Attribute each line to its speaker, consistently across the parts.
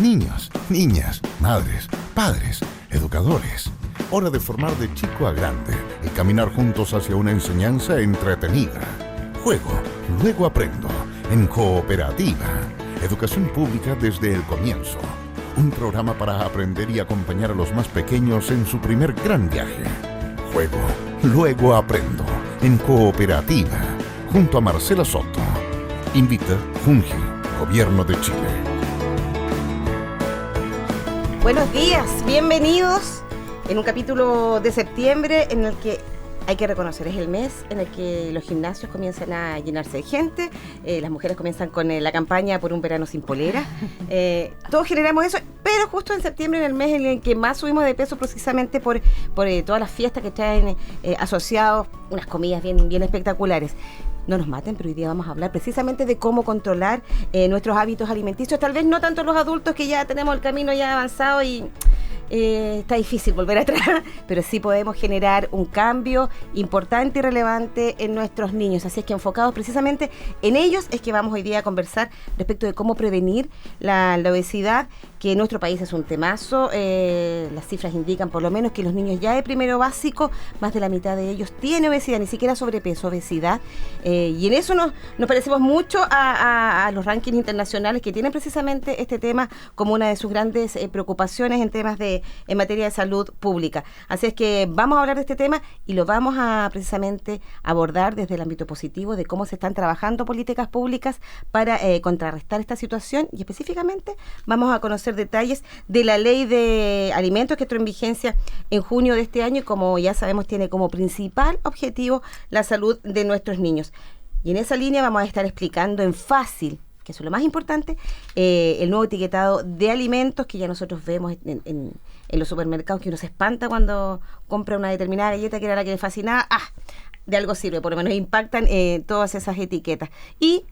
Speaker 1: Niños, niñas, madres, padres, educadores. Hora de formar de chico a grande y caminar juntos hacia una enseñanza entretenida. Juego, luego aprendo. En Cooperativa. Educación pública desde el comienzo. Un programa para aprender y acompañar a los más pequeños en su primer gran viaje. Juego, luego aprendo. En Cooperativa. Junto a Marcela Soto. Invita Junji, Gobierno de Chile.
Speaker 2: Buenos días, bienvenidos en un capítulo de septiembre en el que hay que reconocer, es el mes en el que los gimnasios comienzan a llenarse de gente, las mujeres comienzan con la campaña por un verano sin polera, todos generamos eso, pero justo en septiembre, en el mes en el que más subimos de peso precisamente por todas las fiestas que traen asociados, unas comidas bien espectaculares. No nos maten, pero hoy día vamos a hablar precisamente de cómo controlar nuestros hábitos alimenticios, tal vez no tanto los adultos que ya tenemos el camino ya avanzado y está difícil volver atrás, pero sí podemos generar un cambio importante y relevante en nuestros niños, así es que enfocados precisamente en ellos es que vamos hoy día a conversar respecto de cómo prevenir la obesidad, que en nuestro país es un temazo. Las cifras indican por lo menos que los niños ya de primero básico, más de la mitad de ellos tiene obesidad, ni siquiera sobrepeso, obesidad, y en eso nos parecemos mucho a los rankings internacionales que tienen precisamente este tema como una de sus grandes preocupaciones en materia de salud pública. Así es que vamos a hablar de este tema y lo vamos a precisamente abordar desde el ámbito positivo de cómo se están trabajando políticas públicas para contrarrestar esta situación, y específicamente vamos a conocer detalles de la ley de alimentos que entró en vigencia en junio de este año y, como ya sabemos, tiene como principal objetivo la salud de nuestros niños. Y en esa línea vamos a estar explicando en fácil, que eso es lo más importante, el nuevo etiquetado de alimentos que ya nosotros vemos en los supermercados, que uno se espanta cuando compra una determinada galleta que era la que le fascinaba. De algo sirve, por lo menos impactan todas esas etiquetas. Y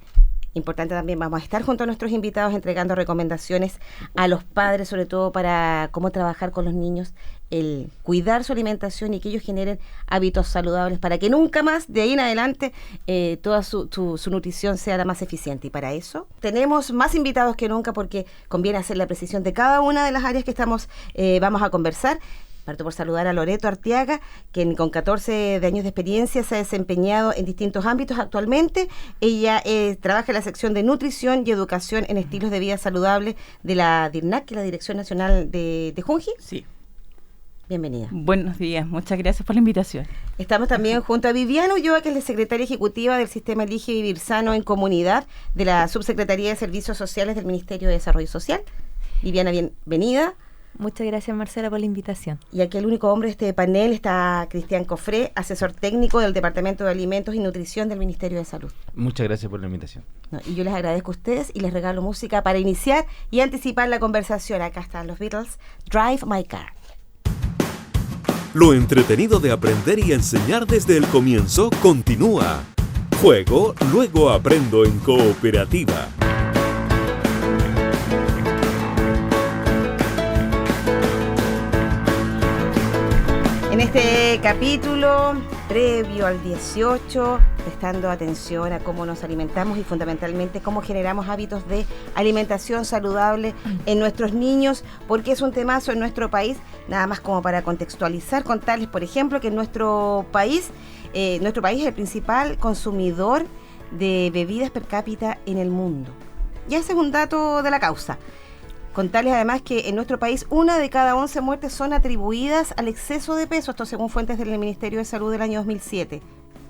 Speaker 2: importante también, vamos a estar junto a nuestros invitados entregando recomendaciones a los padres, sobre todo para cómo trabajar con los niños, el cuidar su alimentación y que ellos generen hábitos saludables para que nunca más, de ahí en adelante, toda su nutrición sea la más eficiente. Y para eso tenemos más invitados que nunca, porque conviene hacer la precisión de cada una de las áreas que vamos a conversar. Parto por saludar a Loreto Arteaga, quien con 14 años de experiencia se ha desempeñado en distintos ámbitos actualmente. Ella trabaja en la sección de nutrición y educación en estilos de vida saludable de la DIRNAC, que es la Dirección Nacional de Junji.
Speaker 3: Sí.
Speaker 2: Bienvenida.
Speaker 3: Buenos días, muchas gracias por la invitación. Estamos
Speaker 2: también junto a Viviana Ulloa, que es la secretaria ejecutiva del Sistema Elige Vivir Sano en Comunidad de la Subsecretaría de Servicios Sociales del Ministerio de Desarrollo Social. Viviana, bienvenida.
Speaker 4: Muchas gracias, Marcela, por la invitación.
Speaker 2: Y aquí el único hombre de este panel está Cristian Cofré, asesor técnico del Departamento de Alimentos y Nutrición del Ministerio de Salud.
Speaker 5: Muchas gracias por la invitación.
Speaker 2: Y yo les agradezco a ustedes y les regalo música para iniciar y anticipar la conversación. Acá están los Beatles, Drive My Car.
Speaker 6: Lo entretenido de aprender y enseñar desde el comienzo continúa. Juego, luego aprendo en Cooperativa.
Speaker 2: En este capítulo, previo al 18, prestando atención a cómo nos alimentamos y fundamentalmente cómo generamos hábitos de alimentación saludable en nuestros niños, porque es un temazo en nuestro país. Nada más como para contextualizar, contarles, por ejemplo, que en nuestro país es el principal consumidor de bebidas per cápita en el mundo. Y ese es un dato de la causa. Contarles además que en nuestro país 1 de cada 11 muertes son atribuidas al exceso de peso, esto según fuentes del Ministerio de Salud del año 2007.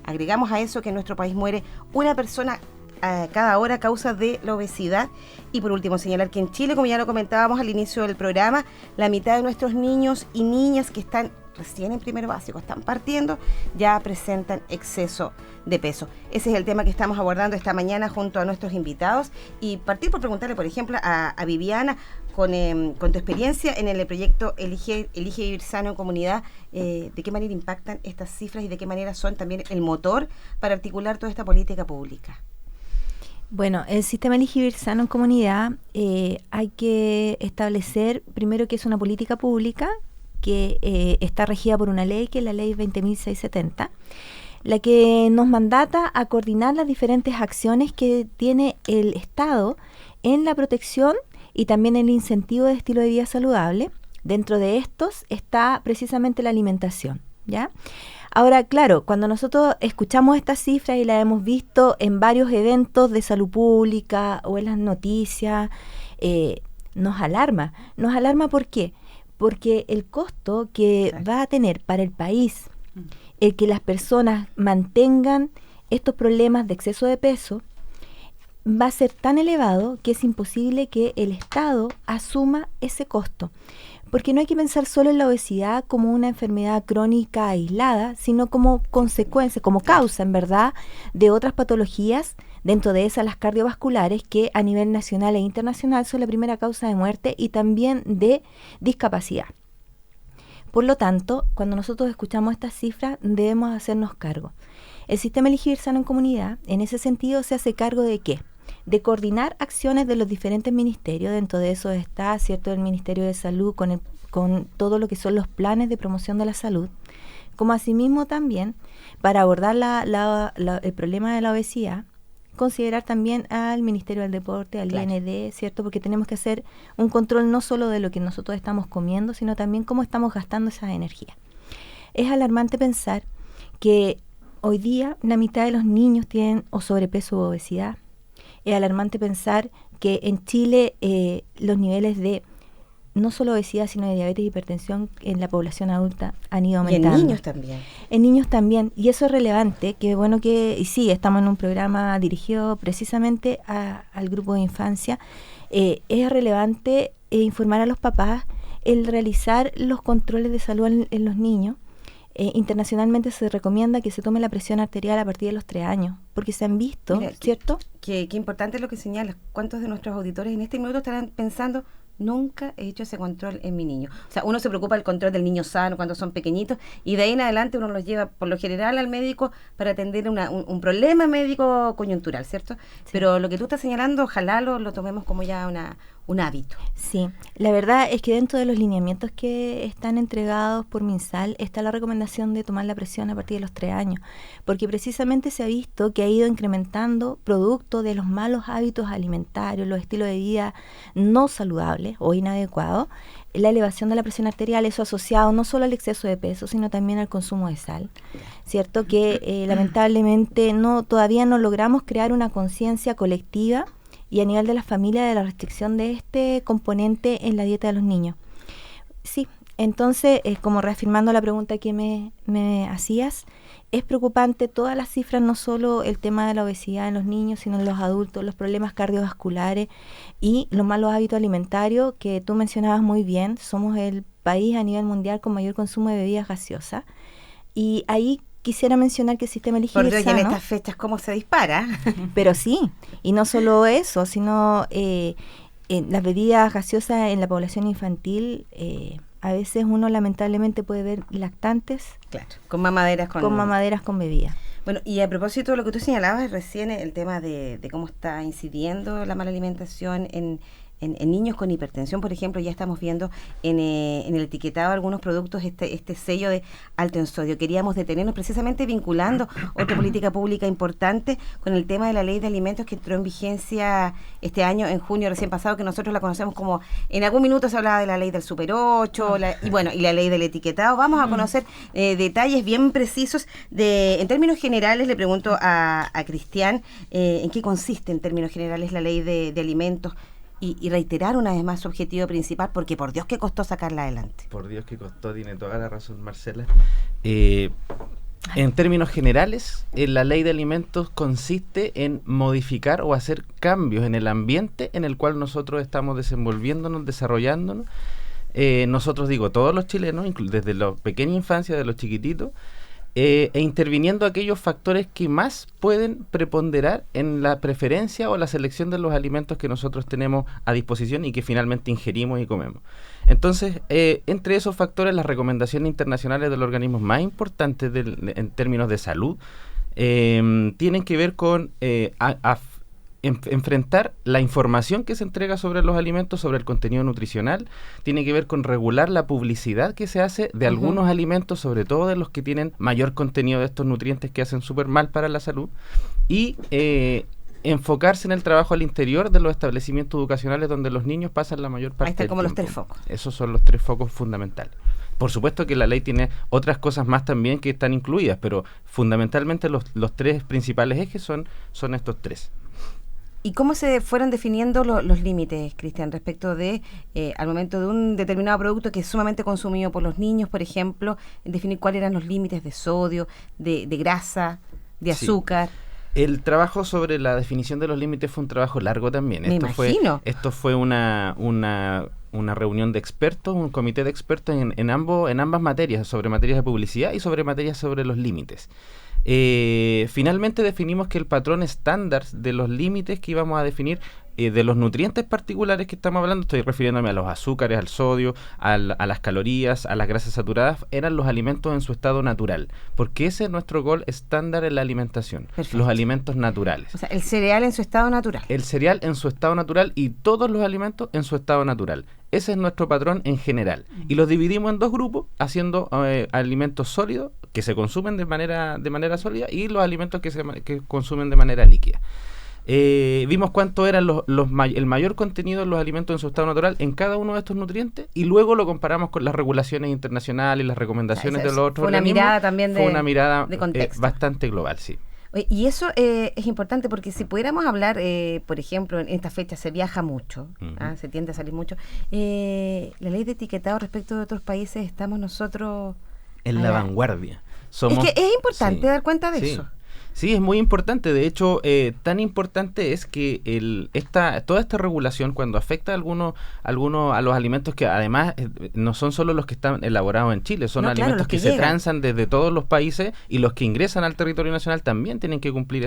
Speaker 2: Agregamos a eso que en nuestro país muere una persona cada hora a causa de la obesidad. Y por último, señalar que en Chile, como ya lo comentábamos al inicio del programa, la mitad de nuestros niños y niñas que están recién en primero básico, están partiendo, ya presentan exceso de peso. Ese es el tema que estamos abordando esta mañana junto a nuestros invitados, y partir por preguntarle, por ejemplo, a Viviana, con tu experiencia en el proyecto Elige Vivir Sano en Comunidad, ¿de qué manera impactan estas cifras y de qué manera son también el motor para articular toda esta política pública?
Speaker 4: Bueno, el sistema Elige Vivir Sano en Comunidad, hay que establecer primero que es una política pública que está regida por una ley, que es la ley 20.670, la que nos mandata a coordinar las diferentes acciones que tiene el Estado en la protección y también el incentivo de estilo de vida saludable. Dentro de estos está precisamente la alimentación, ¿ya? Ahora, claro, cuando nosotros escuchamos estas cifras y las hemos visto en varios eventos de salud pública o en las noticias, nos alarma. Nos alarma, ¿por qué? Porque el costo que va a tener para el país el que las personas mantengan estos problemas de exceso de peso va a ser tan elevado que es imposible que el Estado asuma ese costo. Porque no hay que pensar solo en la obesidad como una enfermedad crónica aislada, sino como consecuencia, como causa, en verdad, de otras patologías, dentro de esas las cardiovasculares, que a nivel nacional e internacional son la primera causa de muerte y también de discapacidad. Por lo tanto, cuando nosotros escuchamos estas cifras, debemos hacernos cargo. El sistema Elegir Sano en Comunidad, en ese sentido, se hace cargo de ¿qué? De coordinar acciones de los diferentes ministerios. Dentro de eso está, ¿cierto?, el Ministerio de Salud con todo lo que son los planes de promoción de la salud, como asimismo también para abordar el problema de la obesidad, considerar también al Ministerio del Deporte, al IND, ¿cierto?, porque tenemos que hacer un control no solo de lo que nosotros estamos comiendo, sino también cómo estamos gastando esa energía. Es alarmante pensar que hoy día la mitad de los niños tienen o sobrepeso o obesidad. Es alarmante pensar que en Chile los niveles de no solo obesidad, sino de diabetes y hipertensión en la población adulta han ido aumentando.
Speaker 2: Y en niños también.
Speaker 4: En niños también. Y eso es relevante, que bueno que, y sí, estamos en un programa dirigido precisamente al grupo de infancia. Es relevante informar a los papás el realizar los controles de salud en los niños. Internacionalmente se recomienda que se tome la presión arterial a partir de los 3 años, porque se han visto,
Speaker 2: mira,
Speaker 4: ¿cierto?
Speaker 2: Qué importante lo que señalas. ¿Cuántos de nuestros auditores en este minuto estarán pensando, nunca he hecho ese control en mi niño? O sea, uno se preocupa del control del niño sano cuando son pequeñitos, y de ahí en adelante uno los lleva por lo general al médico para atender un problema médico coyuntural, ¿cierto? Sí. Pero lo que tú estás señalando, ojalá lo tomemos como ya un hábito.
Speaker 4: Sí, la verdad es que dentro de los lineamientos que están entregados por MinSal está la recomendación de tomar la presión a partir de los 3 años, porque precisamente se ha visto que ha ido incrementando producto de los malos hábitos alimentarios, los estilos de vida no saludables o inadecuados, la elevación de la presión arterial, eso asociado no solo al exceso de peso, sino también al consumo de sal, ¿cierto? Que lamentablemente todavía no logramos crear una conciencia colectiva y a nivel de la familia de la restricción de este componente en la dieta de los niños. Sí, entonces, como reafirmando la pregunta que me hacías, es preocupante todas las cifras, no solo el tema de la obesidad en los niños, sino en los adultos, los problemas cardiovasculares y los malos hábitos alimentarios que tú mencionabas muy bien. Somos el país a nivel mundial con mayor consumo de bebidas gaseosas. Y ahí quisiera mencionar que el sistema Elegir Sano...
Speaker 2: Por Dios, y en estas fechas, ¿cómo se dispara?
Speaker 4: Pero sí, y no solo eso, sino las bebidas gaseosas en la población infantil... a veces uno lamentablemente puede ver lactantes
Speaker 2: con mamaderas
Speaker 4: con bebidas.
Speaker 2: Bueno, y a propósito de lo que tú señalabas recién, el tema de cómo está incidiendo la mala alimentación en niños con hipertensión, por ejemplo, ya estamos viendo en el etiquetado de algunos productos este sello de alto en sodio. Queríamos detenernos precisamente vinculando otra política pública importante con el tema de la ley de alimentos que entró en vigencia este año, en junio recién pasado, que nosotros la conocemos como, en algún minuto se hablaba de la ley del Super 8, y la ley del etiquetado. Vamos a conocer detalles bien precisos en términos generales. Le pregunto a Cristian, ¿en qué consiste en términos generales la ley de alimentos? Y reiterar una vez más su objetivo principal, porque por Dios que costó sacarla adelante.
Speaker 5: Por Dios que costó, tiene toda la razón Marcela. En términos generales, la ley de alimentos consiste en modificar o hacer cambios en el ambiente en el cual nosotros estamos desenvolviéndonos, desarrollándonos. Nosotros, todos los chilenos, desde la pequeña infancia, de los chiquititos, e interviniendo aquellos factores que más pueden preponderar en la preferencia o la selección de los alimentos que nosotros tenemos a disposición y que finalmente ingerimos y comemos. Entonces, entre esos factores, las recomendaciones internacionales de los organismos más importantes en términos de salud tienen que ver con enfrentar la información que se entrega sobre los alimentos, sobre el contenido nutricional. Tiene que ver con regular la publicidad que se hace de algunos alimentos, sobre todo de los que tienen mayor contenido de estos nutrientes que hacen súper mal para la salud, y enfocarse en el trabajo al interior de los establecimientos educacionales donde los niños pasan la mayor parte del tiempo.
Speaker 2: Ahí están como los 3 focos.
Speaker 5: Esos son los 3 focos fundamentales. Por supuesto que la ley tiene otras cosas más también que están incluidas, pero fundamentalmente los 3 principales ejes son estos 3.
Speaker 2: ¿Y cómo se fueron definiendo los límites, Cristian, respecto de, al momento de un determinado producto que es sumamente consumido por los niños, por ejemplo, definir cuáles eran los límites de sodio, de grasa, de azúcar?
Speaker 5: Sí. El trabajo sobre la definición de los límites fue un trabajo largo también.
Speaker 2: Me imagino.
Speaker 5: Esto fue una reunión de expertos, un comité de expertos en ambas materias, sobre materias de publicidad y sobre materias sobre los límites. Finalmente definimos que el patrón estándar de los límites que íbamos a definir, de los nutrientes particulares que estamos hablando, estoy refiriéndome a los azúcares, al sodio, a las calorías, a las grasas saturadas, eran los alimentos en su estado natural, porque ese es nuestro gol estándar en la alimentación. Perfecto. Los alimentos naturales.
Speaker 2: O sea, el cereal en su estado natural.
Speaker 5: El cereal en su estado natural y todos los alimentos en su estado natural. Ese es nuestro patrón en general. Y los dividimos en 2 grupos, haciendo alimentos sólidos, que se consumen de manera sólida, y los alimentos que consumen de manera líquida. Vimos cuánto era el mayor contenido en los alimentos en su estado natural en cada uno de estos nutrientes, y luego lo comparamos con las regulaciones internacionales y las recomendaciones de los otros organismos.
Speaker 2: Fue una mirada también
Speaker 5: de contexto. Bastante global, sí.
Speaker 2: Y eso es importante, porque si pudiéramos hablar, por ejemplo, en esta fecha se viaja mucho, se tiende a salir mucho, la ley de etiquetado respecto de otros países, estamos nosotros
Speaker 5: en la vanguardia.
Speaker 2: Es que es importante dar cuenta de eso.
Speaker 5: Sí, es muy importante. De hecho, tan importante es que toda esta regulación, cuando afecta a algunos a los alimentos que además no son solo los que están elaborados en Chile, son alimentos que se transan desde todos los países, y los que ingresan al territorio nacional también tienen que cumplir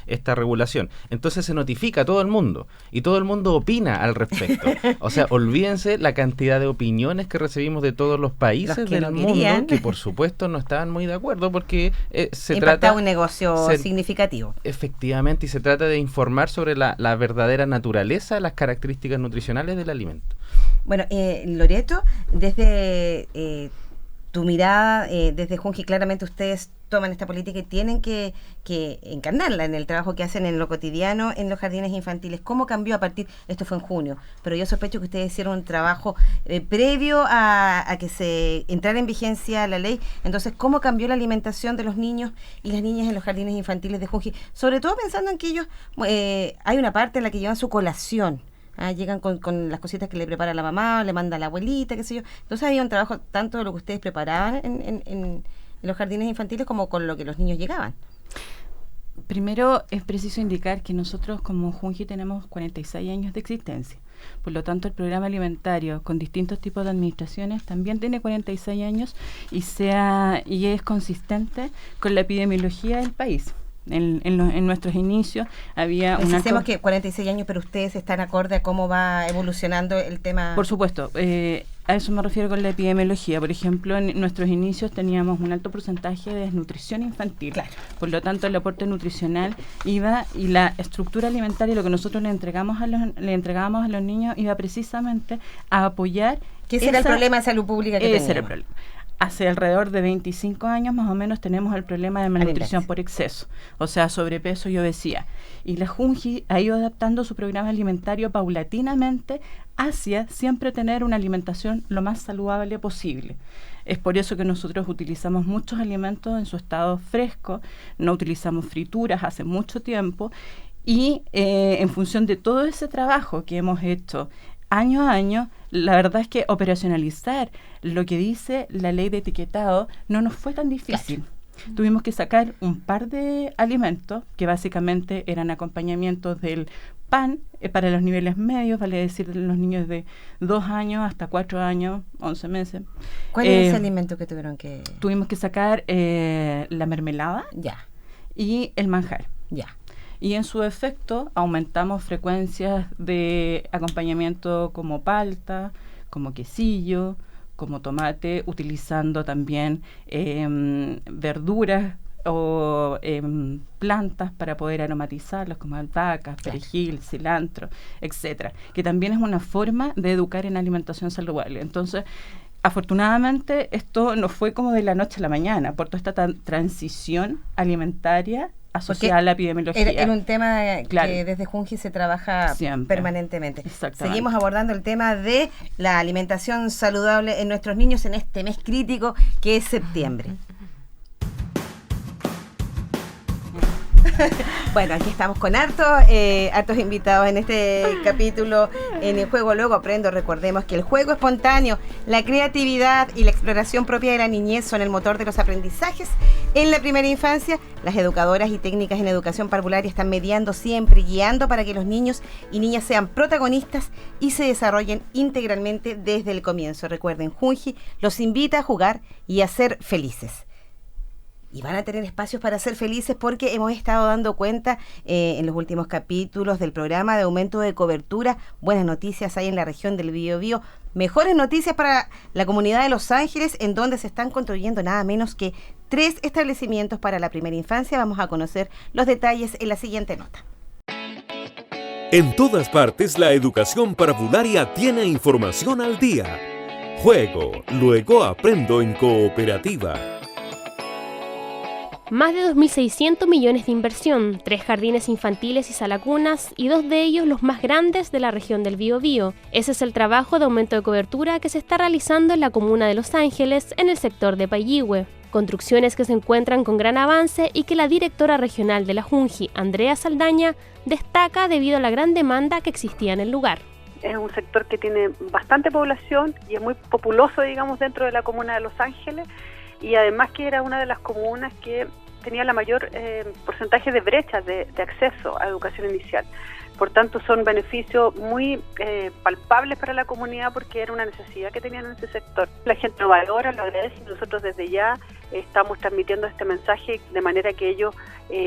Speaker 5: esta regulación. Entonces se notifica a todo el mundo, y todo el mundo opina al respecto. O sea, olvídense la cantidad de opiniones que recibimos de todos los países del mundo, que por supuesto no estaban muy de acuerdo, porque se trata
Speaker 2: de un negocio significativo.
Speaker 5: Efectivamente, y se trata de informar sobre la verdadera naturaleza, las características nutricionales del alimento.
Speaker 2: Bueno, Loreto, desde tu mirada, desde Junji, claramente ustedes toman esta política y tienen que encarnarla en el trabajo que hacen en lo cotidiano en los jardines infantiles. ¿Cómo cambió a partir? Esto fue en junio, pero yo sospecho que ustedes hicieron un trabajo previo a que se entrara en vigencia la ley. Entonces, ¿cómo cambió la alimentación de los niños y las niñas en los jardines infantiles de Junji? Sobre todo pensando en que ellos, hay una parte en la que llevan su colación. Llegan con las cositas que le prepara la mamá, le manda la abuelita, qué sé yo. Entonces había un trabajo tanto de lo que ustedes preparaban en los jardines infantiles como con lo que los niños llegaban.
Speaker 3: Primero es preciso indicar que nosotros como Junji tenemos 46 años de existencia. Por lo tanto, el programa alimentario con distintos tipos de administraciones también tiene 46 años y es consistente con la epidemiología del país. En nuestros inicios había
Speaker 2: Pensemos que 46 años, pero ustedes están acorde a cómo va evolucionando el tema.
Speaker 3: Por supuesto, a eso me refiero con la epidemiología. Por ejemplo, en nuestros inicios teníamos un alto porcentaje de desnutrición infantil.
Speaker 2: Claro.
Speaker 3: Por lo tanto, el aporte nutricional iba, y la estructura alimentaria, lo que nosotros le entregábamos a los niños, iba precisamente a apoyar.
Speaker 2: ¿Qué será el problema de salud pública que
Speaker 3: ese era el problema? Hace alrededor de 25 años más o menos tenemos el problema de malnutrición por exceso, o sea, sobrepeso y obesidad. Y la Junji ha ido adaptando su programa alimentario paulatinamente hacia siempre tener una alimentación lo más saludable posible. Es por eso que nosotros utilizamos muchos alimentos en su estado fresco, no utilizamos frituras hace mucho tiempo, y en función de todo ese trabajo que hemos hecho año a año, la verdad es que operacionalizar lo que dice la ley de etiquetado no nos fue tan difícil. Claro. Tuvimos que sacar un par de alimentos que básicamente eran acompañamientos del pan para los niveles medios, vale decir, de los niños de 2 años hasta 4 años, 11 meses.
Speaker 2: ¿Cuál es ese alimento que tuvieron que...?
Speaker 3: Tuvimos que sacar la mermelada y el manjar. Y en su efecto aumentamos frecuencias de acompañamiento como palta, como quesillo, como tomate, utilizando también verduras o plantas para poder aromatizarlos, como albahacas, perejil, cilantro, etcétera, que también es una forma de educar en alimentación saludable. Entonces, afortunadamente esto no fue como de la noche a la mañana, por toda esta transición alimentaria asociada a la epidemiología.
Speaker 2: Era un tema
Speaker 3: claro,
Speaker 2: que desde Junji se trabaja
Speaker 3: siempre,
Speaker 2: permanentemente.
Speaker 3: Exactamente.
Speaker 2: Seguimos abordando el tema de la alimentación saludable en nuestros niños en este mes crítico que es septiembre. Bueno, aquí estamos con hartos invitados en este capítulo en el Juego Luego Aprendo. Recordemos que el juego espontáneo, la creatividad y la exploración propia de la niñez son el motor de los aprendizajes en la primera infancia. Las educadoras y técnicas en educación parvularia están mediando siempre, guiando para que los niños y niñas sean protagonistas y se desarrollen integralmente desde el comienzo. Recuerden, Junji los invita a jugar y a ser felices. Y van a tener espacios para ser felices porque hemos estado dando cuenta en los últimos capítulos del programa de aumento de cobertura. Buenas noticias hay en la región del Biobío. Mejores noticias para la comunidad de Los Ángeles, en donde se están construyendo nada menos que 3 establecimientos para la primera infancia. Vamos a conocer los detalles en la siguiente nota.
Speaker 6: En todas partes, la educación parvularia tiene información al día. Juego, luego aprendo en Cooperativa.
Speaker 7: Más de 2.600 millones de inversión, 3 jardines infantiles y salacunas y 2 de ellos los más grandes de la región del Biobío. Ese es el trabajo de aumento de cobertura que se está realizando en la comuna de Los Ángeles, en el sector de Payihue. Construcciones que se encuentran con gran avance y que la directora regional de la Junji, Andrea Saldaña, destaca debido a la gran demanda que existía en el lugar.
Speaker 8: Es un sector que tiene bastante población y es muy populoso, digamos, dentro de la comuna de Los Ángeles. Y además que era una de las comunas que tenía la mayor porcentaje de brechas de acceso a educación inicial. Por tanto, son beneficios muy palpables para la comunidad porque era una necesidad que tenían en ese sector. La gente lo valora, lo agradece y nosotros desde ya estamos transmitiendo este mensaje de manera que ellos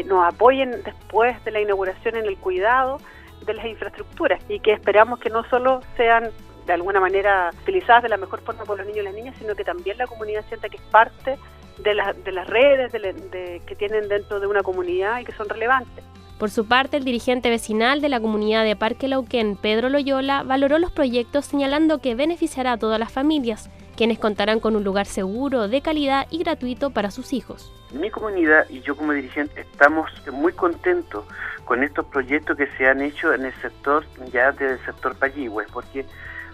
Speaker 8: nos apoyen después de la inauguración en el cuidado de las infraestructuras y que esperamos que no solo sean de alguna manera utilizadas de la mejor forma por los niños y las niñas, sino que también la comunidad sienta que es parte de las redes que tienen dentro de una comunidad y que son relevantes.
Speaker 7: Por su parte, el dirigente vecinal de la comunidad de Parque Lauquén, Pedro Loyola, valoró los proyectos señalando que beneficiará a todas las familias, quienes contarán con un lugar seguro, de calidad y gratuito para sus hijos.
Speaker 9: Mi comunidad y yo como dirigente estamos muy contentos con estos proyectos que se han hecho en el sector, ya del sector Payihue, porque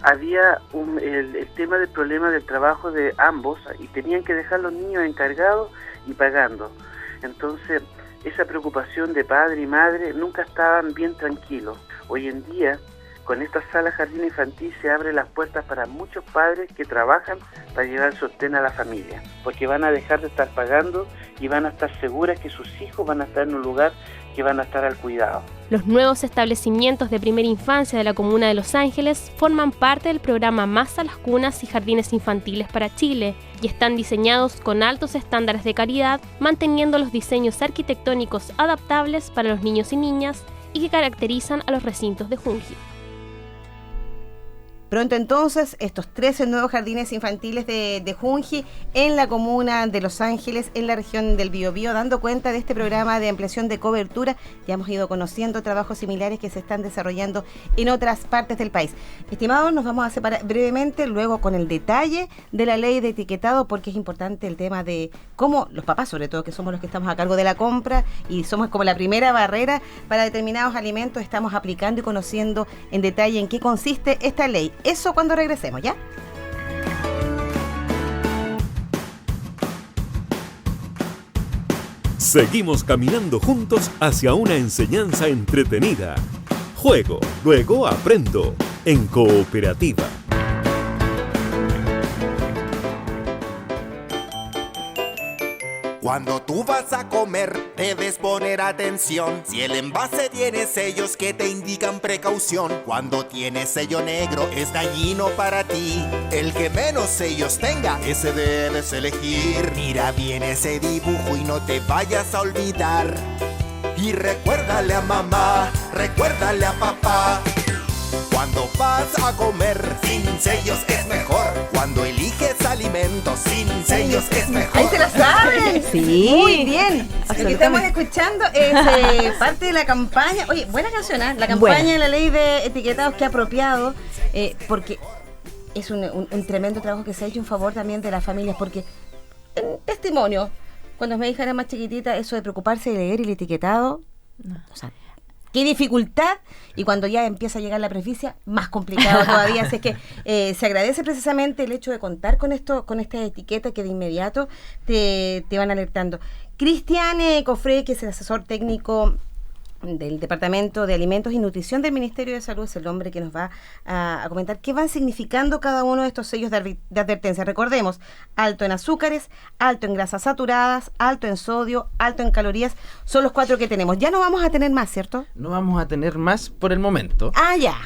Speaker 9: había el tema del problema del trabajo de ambos y tenían que dejar los niños encargados y pagando. Entonces, esa preocupación de padre y madre nunca estaban bien tranquilos. Hoy en día, con esta sala jardín infantil se abren las puertas para muchos padres que trabajan para llevar sostén a la familia, porque van a dejar de estar pagando y van a estar seguras que sus hijos van a estar en un lugar que van a estar al cuidado.
Speaker 7: Los nuevos establecimientos de primera infancia de la comuna de Los Ángeles forman parte del programa Más Salas Cunas y Jardines Infantiles para Chile y están diseñados con altos estándares de calidad, manteniendo los diseños arquitectónicos adaptables para los niños y niñas y que caracterizan a los recintos de Junji.
Speaker 2: Pronto entonces, estos 13 nuevos jardines infantiles de Junji en la comuna de Los Ángeles, en la región del Biobío, dando cuenta de este programa de ampliación de cobertura. Ya hemos ido conociendo trabajos similares que se están desarrollando en otras partes del país. Estimados, nos vamos a separar brevemente luego con el detalle de la ley de etiquetado, porque es importante el tema de cómo los papás, sobre todo, que somos los que estamos a cargo de la compra y somos como la primera barrera para determinados alimentos, estamos aplicando y conociendo en detalle en qué consiste esta ley. Eso cuando regresemos, ¿ya?
Speaker 6: Seguimos caminando juntos hacia una enseñanza entretenida. Juego, luego aprendo en Cooperativa.
Speaker 10: Cuando tú vas a comer, debes poner atención. Si el envase tiene sellos que te indican precaución, cuando tiene sello negro es dañino para ti. El que menos sellos tenga, ese debes elegir. Mira bien ese dibujo y no te vayas a olvidar. Y recuérdale a mamá, recuérdale a papá. Cuando vas a comer, sin sellos es mejor. Cuando eliges alimentos, sin sellos es mejor.
Speaker 2: ¡Ahí se la saben! Sí. Muy bien. Lo que estamos escuchando es parte de la campaña. Oye, buena canción, ¿eh? La campaña de la ley de etiquetados que ha apropiado, porque es un tremendo trabajo que se ha hecho en favor también de las familias, porque en testimonio, cuando mi hija era más chiquitita, eso de preocuparse de leer el etiquetado, o sea, qué dificultad, y cuando ya empieza a llegar la presbicia, más complicado todavía. Así que se agradece precisamente el hecho de contar con esta etiqueta que de inmediato te van alertando. Cristian Cofré, que es el asesor técnico del Departamento de Alimentos y Nutrición del Ministerio de Salud, es el hombre que nos va a comentar qué van significando cada uno de estos sellos de advertencia. Recordemos, alto en azúcares, alto en grasas saturadas, alto en sodio, alto en calorías, son los 4 que tenemos. Ya no vamos a tener más, ¿cierto?
Speaker 5: No vamos a tener más por el momento.
Speaker 2: Ya.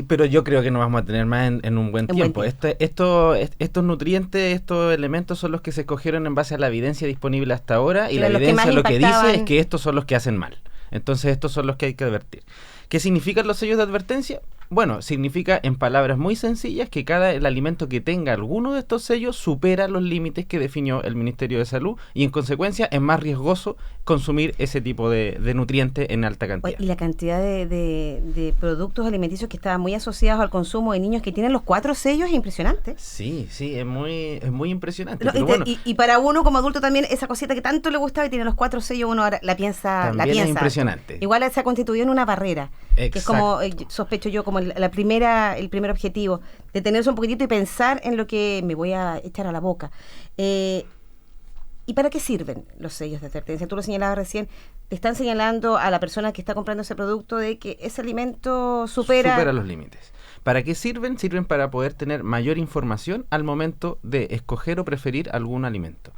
Speaker 5: Pero yo creo que no vamos a tener más en un buen tiempo. Estos nutrientes, estos elementos son los que se escogieron en base a la evidencia disponible hasta ahora, y la evidencia lo que dice es que estos son los que hacen mal. Entonces estos son los que hay que advertir. ¿Qué significan los sellos de advertencia? Bueno, significa en palabras muy sencillas que el alimento que tenga alguno de estos sellos supera los límites que definió el Ministerio de Salud, y en consecuencia es más riesgoso consumir ese tipo de nutrientes en alta cantidad.
Speaker 2: Y la cantidad de productos alimenticios que estaban muy asociados al consumo de niños que tienen los 4 sellos es impresionante.
Speaker 5: Sí, es muy impresionante.
Speaker 2: Y para uno como adulto también, esa cosita que tanto le gustaba y tiene los 4 sellos, uno ahora la piensa.
Speaker 5: Es impresionante.
Speaker 2: Igual se ha constituido en una barrera.
Speaker 5: Exacto.
Speaker 2: Que es como, sospecho yo, como el primer objetivo, detenerse un poquitito y pensar en lo que me voy a echar a la boca. ¿Y para qué sirven los sellos de advertencia? Tú lo señalabas recién, te están señalando a la persona que está comprando ese producto de que ese alimento supera
Speaker 5: los límites. ¿Para qué sirven? Sirven para poder tener mayor información al momento de escoger o preferir algún alimento.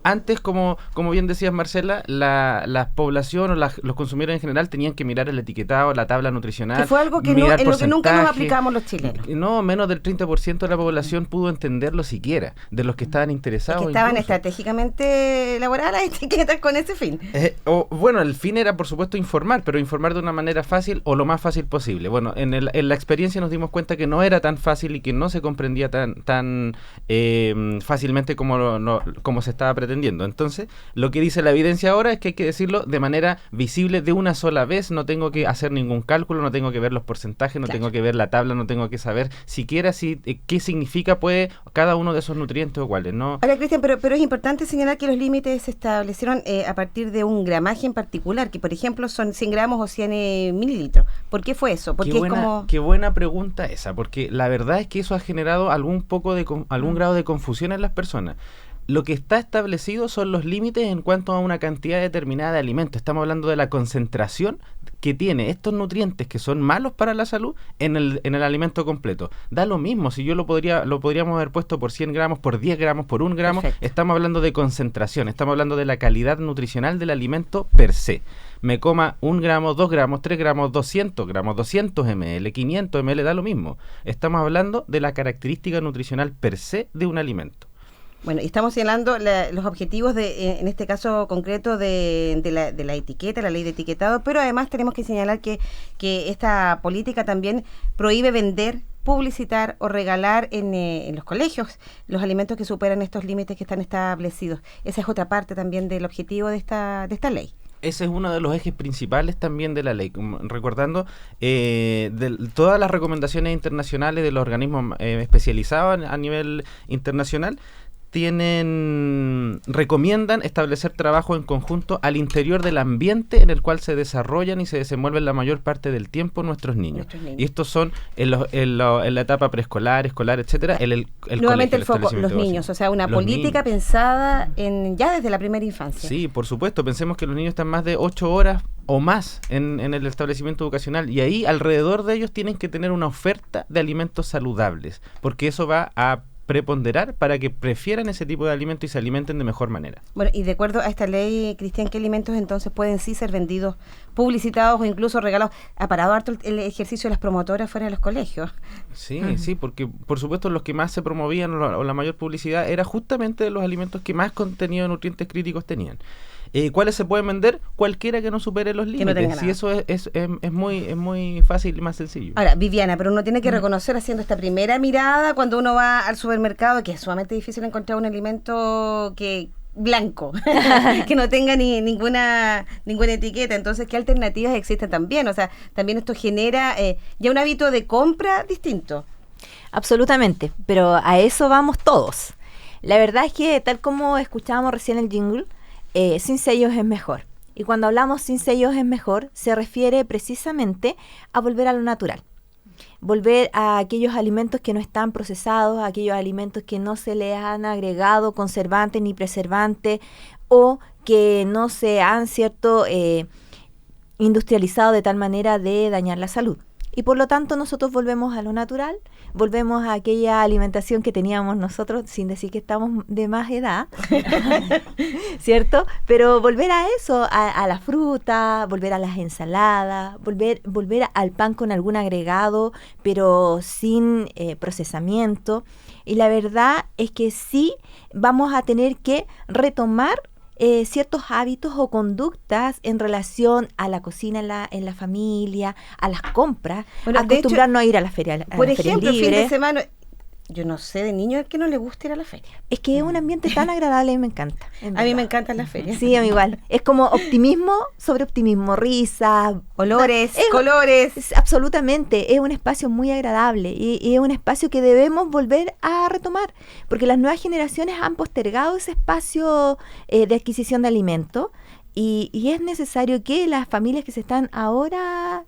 Speaker 5: Antes, como bien decías, Marcela, la población o los consumidores en general tenían que mirar el etiquetado, la tabla nutricional.
Speaker 2: Que fue algo que en lo que nunca nos aplicamos los chilenos.
Speaker 5: No, menos del 30% de la población pudo entenderlo siquiera, de los que estaban interesados.
Speaker 2: Es que estaban estratégicamente elaboradas las etiquetas con ese fin.
Speaker 5: El fin era, por supuesto, informar, pero informar de una manera fácil o lo más fácil posible. Bueno, en la experiencia nos dimos cuenta que no era tan fácil y que no se comprendía tan fácilmente como se estaba pretendiendo. Entonces, lo que dice la evidencia ahora es que hay que decirlo de manera visible de una sola vez. No tengo que hacer ningún cálculo, no tengo que ver los porcentajes, no tengo que ver la tabla, no tengo que saber siquiera qué significa cada uno de esos nutrientes o cuáles, ¿no?
Speaker 2: Ahora, Cristian, pero es importante señalar que los límites se establecieron a partir de un gramaje en particular, que por ejemplo son 100 gramos o 100 mililitros. ¿Por qué fue eso? Porque
Speaker 5: qué buena pregunta esa, porque la verdad es que eso ha generado algún grado de confusión en las personas. Lo que está establecido son los límites en cuanto a una cantidad determinada de alimentos. Estamos hablando de la concentración que tiene estos nutrientes que son malos para la salud en el alimento completo. Da lo mismo, si yo lo podríamos haber puesto por 100 gramos, por 10 gramos, por 1 gramo. Perfecto. Estamos hablando de concentración, estamos hablando de la calidad nutricional del alimento per se. Me coma 1 gramo, 2 gramos, 3 gramos, 200 gramos, 200 ml, 500 ml, da lo mismo. Estamos hablando de la característica nutricional per se de un alimento.
Speaker 2: Bueno, y estamos señalando los objetivos en este caso concreto de la etiqueta, la ley de etiquetado, pero además tenemos que señalar que esta política también prohíbe vender, publicitar o regalar en los colegios los alimentos que superan estos límites que están establecidos. Esa es otra parte también del objetivo de esta ley.
Speaker 5: Ese es uno de los ejes principales también de la ley, recordando todas las recomendaciones internacionales de los organismos especializados a nivel internacional. Recomiendan establecer trabajo en conjunto al interior del ambiente en el cual se desarrollan y se desenvuelven la mayor parte del tiempo nuestros niños. Y estos son en la etapa preescolar, escolar, etcétera,
Speaker 2: nuevamente
Speaker 5: colegio,
Speaker 2: el foco, los niños, o sea, una política pensada ya desde la primera infancia.
Speaker 5: Sí, por supuesto, pensemos que los niños están más de 8 horas o más en el establecimiento educacional, y ahí alrededor de ellos tienen que tener una oferta de alimentos saludables, porque eso va a preponderar para que prefieran ese tipo de alimentos y se alimenten de mejor manera.
Speaker 2: Bueno, y de acuerdo a esta ley, Cristian, ¿qué alimentos entonces pueden sí ser vendidos, publicitados o incluso regalados? Ha parado harto el ejercicio de las promotoras fuera de los colegios.
Speaker 5: Sí, porque por supuesto los que más se promovían o la mayor publicidad era justamente los alimentos que más contenido de nutrientes críticos tenían. ¿Cuáles se pueden vender? Cualquiera que no supere los límites. Y eso es muy fácil y más sencillo.
Speaker 2: Ahora, Viviana, pero uno tiene que reconocer, haciendo esta primera mirada, cuando uno va al supermercado, que es sumamente difícil encontrar un alimento que blanco, que no tenga ninguna etiqueta. Entonces, ¿qué alternativas existen también? O sea, también esto genera ya un hábito de compra distinto.
Speaker 4: Absolutamente, pero a eso vamos todos. La verdad es que, tal como escuchábamos recién el jingle, sin sellos es mejor. Y cuando hablamos sin sellos es mejor, se refiere precisamente a volver a lo natural. Volver a aquellos alimentos que no están procesados, a aquellos alimentos que no se les han agregado conservantes ni preservantes, o que no se han, industrializado de tal manera de dañar la salud. Y por lo tanto nosotros volvemos a lo natural, volvemos a aquella alimentación que teníamos nosotros, sin decir que estamos de más edad, ¿cierto? Pero volver a eso, a la fruta, volver a las ensaladas, volver al pan con algún agregado, pero sin procesamiento. Y la verdad es que sí vamos a tener que retomar ciertos hábitos o conductas en relación a la cocina en la familia, a las compras, acostumbrarnos a ir a la feria.
Speaker 2: Por ejemplo, fin de semana, yo no sé de niño que no le guste ir a la feria.
Speaker 4: Es que es un ambiente tan agradable y me encanta.
Speaker 2: A mí me encantan las ferias.
Speaker 4: Sí, a mí igual. Es como optimismo sobre optimismo, risa,
Speaker 2: olores, colores.
Speaker 4: Absolutamente, es un espacio muy agradable y es un espacio que debemos volver a retomar, porque las nuevas generaciones han postergado ese espacio de adquisición de alimentos y es necesario que las familias que se están ahora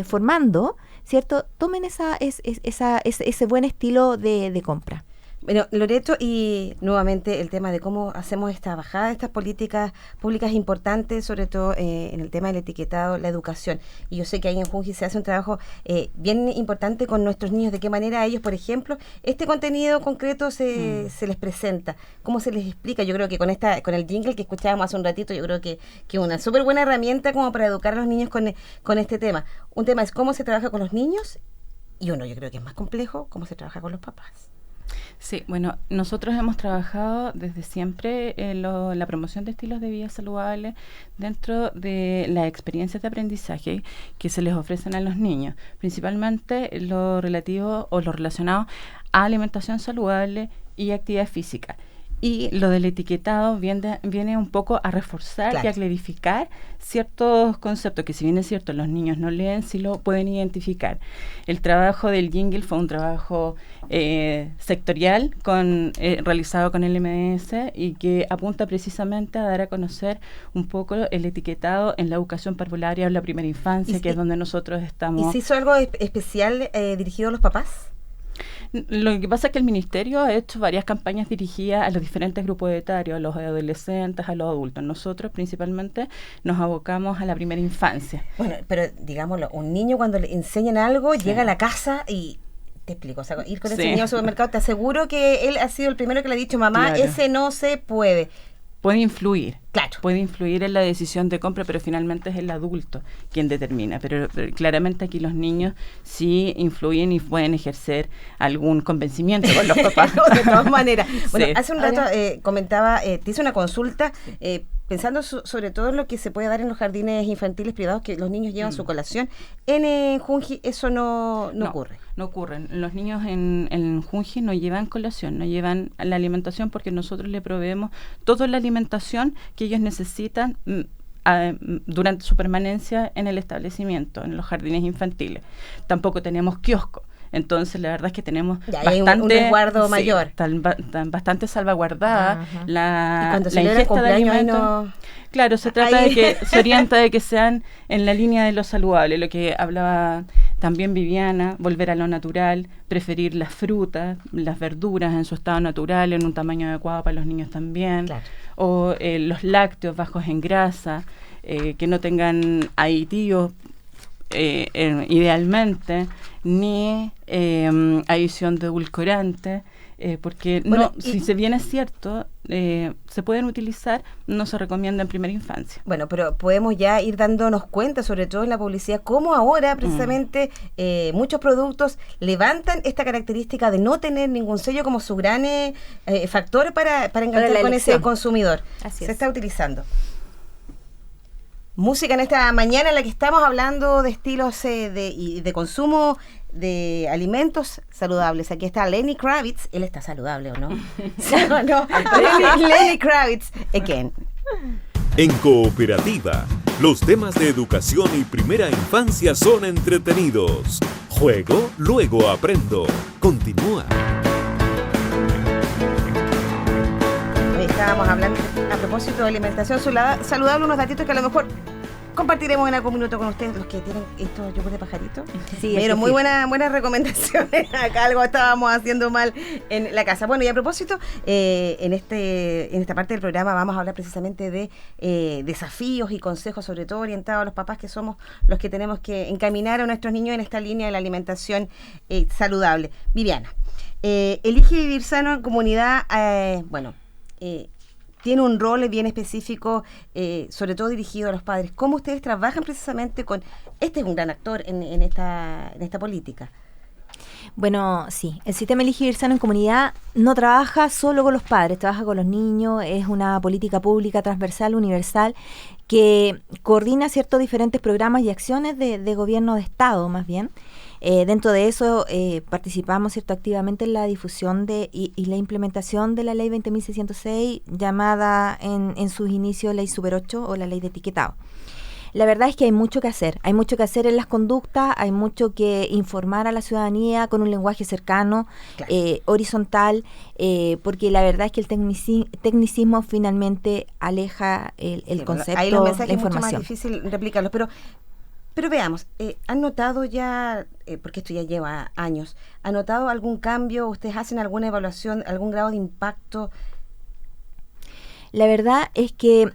Speaker 4: formando, ¿cierto?, tomen ese buen estilo de compra.
Speaker 2: Bueno, Loreto, y nuevamente el tema de cómo hacemos esta bajada de estas políticas públicas importantes, sobre todo en el tema del etiquetado, la educación. Y yo sé que ahí en Junji se hace un trabajo bien importante con nuestros niños, de qué manera ellos, por ejemplo, este contenido concreto se les presenta, cómo se les explica. Yo creo que con el jingle que escuchábamos hace un ratito, yo creo que una súper buena herramienta como para educar a los niños con este tema. Un tema es cómo se trabaja con los niños, y yo creo que es más complejo, cómo se trabaja con los papás.
Speaker 3: Sí, bueno, nosotros hemos trabajado desde siempre en la promoción de estilos de vida saludables dentro de las experiencias de aprendizaje que se les ofrecen a los niños, principalmente lo relativo o lo relacionado a alimentación saludable y actividad física. Y lo del etiquetado viene un poco a reforzar y a clarificar ciertos conceptos que, si bien es cierto, los niños no leen, sí lo pueden identificar. El trabajo del jingle fue un trabajo sectorial realizado con el MDS y que apunta precisamente a dar a conocer un poco el etiquetado en la educación parvularia o la primera infancia, que es donde nosotros estamos.
Speaker 2: ¿Y se hizo algo especial dirigido a los papás?
Speaker 3: Lo que pasa es que el Ministerio ha hecho varias campañas dirigidas a los diferentes grupos etarios, a los adolescentes, a los adultos. Nosotros principalmente nos abocamos a la primera infancia.
Speaker 2: Bueno, pero digámoslo, un niño cuando le enseñan algo, llega a la casa y... Te explico, o sea, ir con ese niño al supermercado, te aseguro que él ha sido el primero que le ha dicho, mamá, ese no se puede.
Speaker 3: Puede influir. Claro. Puede influir en la decisión de compra, pero finalmente es el adulto quien determina. Pero claramente aquí los niños sí influyen y pueden ejercer algún convencimiento con los papás.
Speaker 2: De todas maneras. Bueno, hace un rato comentaba, te hice una consulta pensando sobre todo en lo que se puede dar en los jardines infantiles privados, que los niños llevan su colación. En Junji eso no ocurre.
Speaker 3: No ocurre. Los niños en Junji no llevan colación, no llevan la alimentación, porque nosotros le proveemos toda la alimentación que ellos necesitan durante su permanencia en el establecimiento, en los jardines infantiles. Tampoco tenemos kiosco. Entonces, la verdad es que tenemos bastante...
Speaker 2: un resguardo mayor.
Speaker 3: Están bastante salvaguardada la
Speaker 2: ingesta de alimentos.
Speaker 3: Claro, se trata de que se orienta de que sean en la línea de lo saludable, lo que hablaba también Viviana, volver a lo natural, preferir las frutas, las verduras en su estado natural, en un tamaño adecuado para los niños también, o los lácteos bajos en grasa, que no tengan aditivos, idealmente, ni adición de edulcorante, porque si bien es cierto, se pueden utilizar, no se recomienda en primera infancia.
Speaker 2: Bueno, pero podemos ya ir dándonos cuenta, sobre todo en la publicidad, cómo ahora precisamente muchos productos levantan esta característica de no tener ningún sello como su gran factor para enganchar con ese consumidor. Se está utilizando. música en esta mañana en la que estamos hablando de estilos y de consumo de alimentos saludables. Aquí está Lenny Kravitz. Él está saludable, ¿o no? No. Lenny Kravitz, again.
Speaker 6: En Cooperativa, los temas de educación y primera infancia son entretenidos. Juego, luego aprendo. Continúa.
Speaker 2: Hoy estábamos hablando a propósito de alimentación saludable, unos datitos que a lo mejor compartiremos en algún minuto con ustedes, los que tienen estos yogur de pajarito.
Speaker 4: Sí,
Speaker 2: pero muy buenas recomendaciones. Acá algo estábamos haciendo mal en la casa. Bueno, y a propósito, en esta parte del programa vamos a hablar precisamente de desafíos y consejos, sobre todo orientados a los papás, que somos los que tenemos que encaminar a nuestros niños en esta línea de la alimentación saludable. Viviana, Elige Vivir Sano en Comunidad, tiene un rol bien específico, sobre todo dirigido a los padres. ¿Cómo ustedes trabajan precisamente con... Este es un gran actor en esta política.
Speaker 4: Bueno, sí, el sistema Elige Vivir Sano en Comunidad no trabaja solo con los padres, trabaja con los niños, es una política pública transversal, universal, que coordina ciertos diferentes programas y acciones de gobierno de Estado, más bien. Dentro de eso participamos activamente en la difusión y la implementación de la ley 20.606, llamada en sus inicios ley Super 8 o la ley de etiquetado. La verdad es que hay mucho que hacer en las conductas, hay mucho que informar a la ciudadanía con un lenguaje cercano, claro, horizontal, porque la verdad es que el tecnicismo finalmente aleja el concepto,
Speaker 2: ahí los mensajes
Speaker 4: la información.
Speaker 2: Es mucho más difícil replicarlos, pero veamos, ¿han notado ya, porque esto ya lleva años, ¿han notado algún cambio? ¿Ustedes hacen alguna evaluación, algún grado de impacto?
Speaker 4: La verdad es que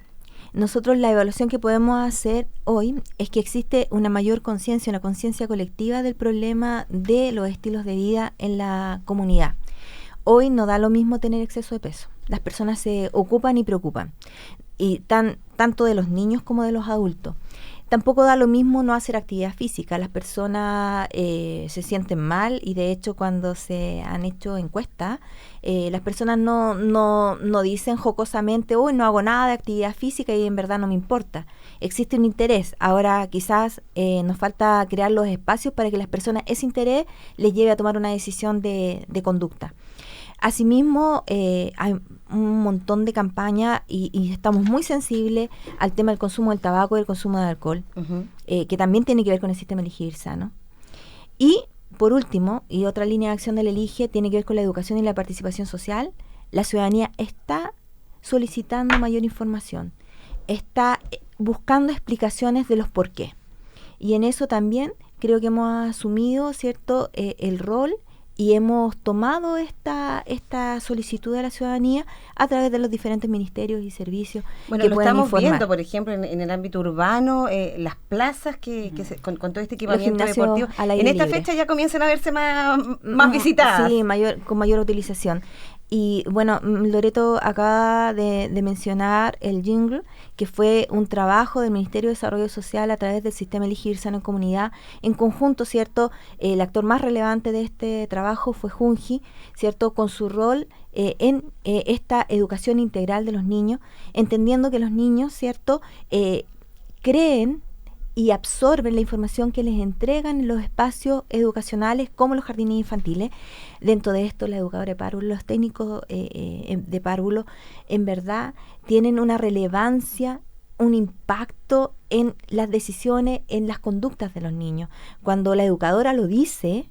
Speaker 4: nosotros la evaluación que podemos hacer hoy es que existe una mayor conciencia, una conciencia colectiva del problema de los estilos de vida en la comunidad. Hoy no da lo mismo tener exceso de peso. Las personas se ocupan y preocupan, y tanto de los niños como de los adultos. Tampoco da lo mismo no hacer actividad física. Las personas se sienten mal, y de hecho cuando se han hecho encuestas, las personas no dicen jocosamente, hoy no hago nada de actividad física y en verdad no me importa. Existe un interés. Ahora quizás nos falta crear los espacios para que las personas ese interés les lleve a tomar una decisión de conducta. Asimismo, hay un montón de campañas y estamos muy sensibles al tema del consumo del tabaco y el consumo del alcohol, que también tiene que ver con el sistema Elige Vivir Sano. Y, por último, y otra línea de acción del Elige, tiene que ver con la educación y la participación social. La ciudadanía está solicitando mayor información, está buscando explicaciones de los por qué. Y en eso también creo que hemos asumido, ¿cierto?, el rol, y hemos tomado esta solicitud de la ciudadanía a través de los diferentes ministerios y servicios.
Speaker 2: Bueno,
Speaker 4: que
Speaker 2: lo
Speaker 4: puedan
Speaker 2: estamos
Speaker 4: informar.
Speaker 2: viendo, por ejemplo, en el ámbito urbano, las plazas con todo este equipamiento deportivo. En esta fecha ya comienzan a verse más visitadas.
Speaker 4: Sí, con mayor utilización. Y bueno, Loreto acaba de mencionar el jingle, que fue un trabajo del Ministerio de Desarrollo Social a través del sistema Elige Vivir Sano en Comunidad. En conjunto, ¿cierto? El actor más relevante de este trabajo fue Junji, ¿cierto? Con su rol en esta educación integral de los niños, entendiendo que los niños, ¿cierto? Creen y absorben la información que les entregan en los espacios educacionales como los jardines infantiles. Dentro de esto, la educadora de párvulo, los técnicos de párvulo, en verdad tienen una relevancia, un impacto en las decisiones, en las conductas de los niños. Cuando la educadora lo dice,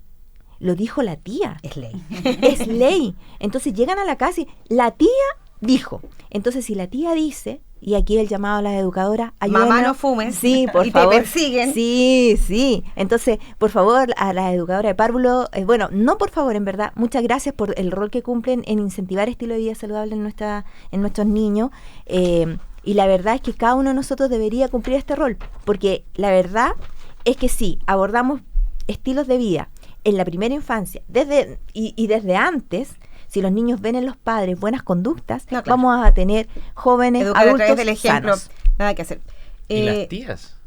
Speaker 4: lo dijo la tía.
Speaker 2: Es ley.
Speaker 4: Es ley. Entonces llegan a la casa y la tía dijo. Entonces, si la tía dice, y aquí el llamado a la educadora, ayúdenos.
Speaker 2: Mamá, no fumes.
Speaker 4: Sí, por
Speaker 2: y
Speaker 4: favor.
Speaker 2: te persiguen.
Speaker 4: Sí. Entonces, por favor, a la educadora de párvulo, no por favor, en verdad, muchas gracias por el rol que cumplen en incentivar estilo de vida saludable en nuestros niños. Y la verdad es que cada uno de nosotros debería cumplir este rol, porque la verdad es que sí, abordamos estilos de vida en la primera infancia, desde antes. Si los niños ven en los padres buenas conductas, claro, vamos a tener jóvenes,
Speaker 2: educar
Speaker 4: adultos
Speaker 2: a través del ejemplo,
Speaker 4: sanos.
Speaker 2: Nada que hacer.
Speaker 5: Y las tías,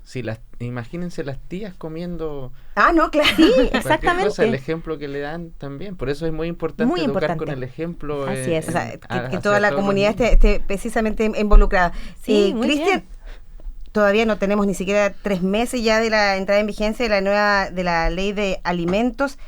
Speaker 5: imagínense las tías comiendo.
Speaker 2: No, claro.
Speaker 4: Sí, exactamente.
Speaker 5: Cosa, el ejemplo que le dan también. Por eso es muy importante educar con el ejemplo.
Speaker 4: Así es.
Speaker 2: O sea, que toda la comunidad esté precisamente involucrada.
Speaker 4: Sí,
Speaker 2: Cristian, todavía no tenemos ni siquiera 3 meses ya de la entrada en vigencia de la ley de alimentos.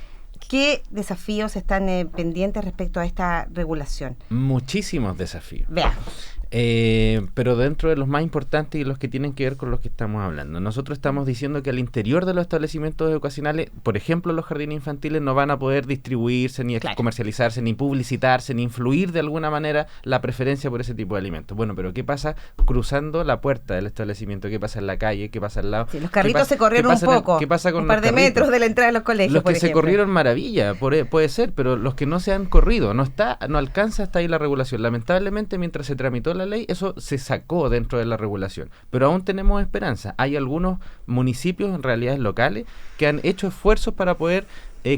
Speaker 2: ¿Qué desafíos están pendientes respecto a esta regulación?
Speaker 5: Muchísimos desafíos.
Speaker 2: Veamos.
Speaker 5: Pero dentro de los más importantes y los que tienen que ver con los que estamos hablando. Nosotros estamos diciendo que al interior de los establecimientos educacionales, por ejemplo, los jardines infantiles no van a poder distribuirse, ni comercializarse, ni publicitarse, ni influir de alguna manera la preferencia por ese tipo de alimentos. Bueno, pero ¿qué pasa cruzando la puerta del establecimiento? ¿Qué pasa en la calle? ¿Qué pasa al lado?
Speaker 2: Sí, los carritos se corrieron un poco,
Speaker 5: ¿qué pasa con
Speaker 2: un par de metros de la entrada de los colegios,
Speaker 5: los
Speaker 2: por
Speaker 5: que
Speaker 2: ejemplo.
Speaker 5: se corrieron, maravilla, puede ser, pero los que no se han corrido, no alcanza hasta ahí la regulación. Lamentablemente, mientras se tramitó la ley, eso se sacó dentro de la regulación, pero aún tenemos esperanza. Hay algunos municipios, en realidades locales, que han hecho esfuerzos para poder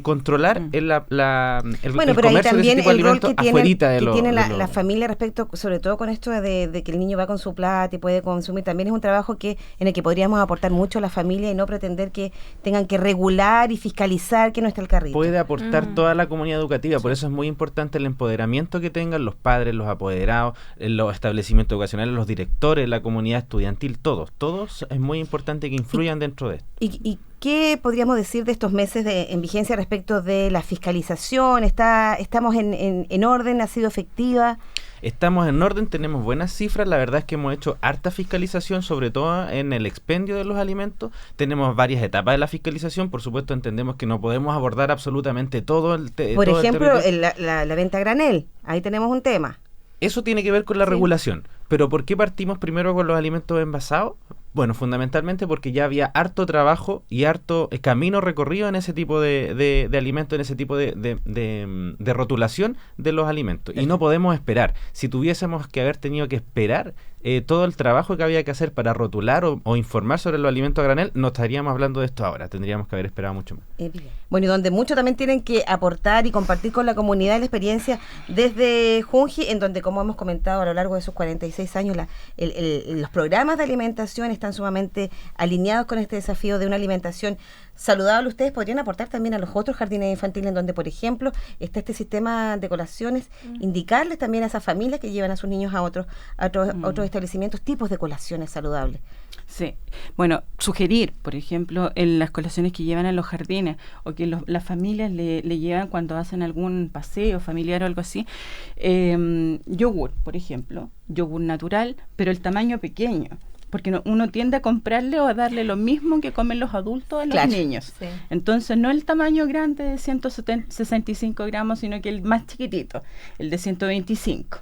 Speaker 5: controlar el comercio de ese tipo de alimentos afuerita de lo...
Speaker 2: tiene la familia respecto, sobre todo con esto de que el niño va con su plato y puede consumir. También es un trabajo en el que podríamos aportar mucho a la familia y no pretender que tengan que regular y fiscalizar que no está el carrito.
Speaker 5: Puede aportar toda la comunidad educativa, por eso es muy importante el empoderamiento que tengan los padres, los apoderados, los establecimientos educacionales, los directores, la comunidad estudiantil, todos es muy importante que influyan dentro de esto.
Speaker 2: ¿Y qué podríamos decir de estos meses en vigencia respecto de la fiscalización? ¿Estamos en orden? ¿Ha sido efectiva?
Speaker 5: Estamos en orden, tenemos buenas cifras, la verdad es que hemos hecho harta fiscalización, sobre todo en el expendio de los alimentos. Tenemos varias etapas de la fiscalización, por supuesto entendemos que no podemos abordar absolutamente todo el
Speaker 2: Por ejemplo, la venta a granel, ahí tenemos un tema.
Speaker 5: Eso tiene que ver con la regulación, pero ¿por qué partimos primero con los alimentos envasados? Bueno, fundamentalmente porque ya había harto trabajo y harto camino recorrido en ese tipo de alimentos, en ese tipo de rotulación de los alimentos. Y no podemos esperar. Si tuviésemos que haber tenido que esperar todo el trabajo que había que hacer para rotular o informar sobre los alimentos a granel, no estaríamos hablando de esto ahora. Tendríamos que haber esperado mucho más.
Speaker 2: Bueno, y donde muchos también tienen que aportar y compartir con la comunidad la experiencia desde Junji, en donde, como hemos comentado a lo largo de esos 46 años, los programas de alimentación están sumamente alineados con este desafío de una alimentación saludable. Ustedes podrían aportar también a los otros jardines infantiles en donde, por ejemplo, está este sistema de colaciones, indicarles también a esas familias que llevan a sus niños a otros establecimientos, tipos de colaciones saludables.
Speaker 3: Sí, bueno, sugerir, por ejemplo, en las colaciones que llevan a los jardines o que las familias le llevan cuando hacen algún paseo familiar o algo así, yogur, por ejemplo, yogur natural, pero el tamaño pequeño. Porque uno tiende a comprarle o a darle lo mismo que comen los adultos a los niños. Sí. Entonces, no el tamaño grande de 165 gramos, sino que el más chiquitito, el de 125.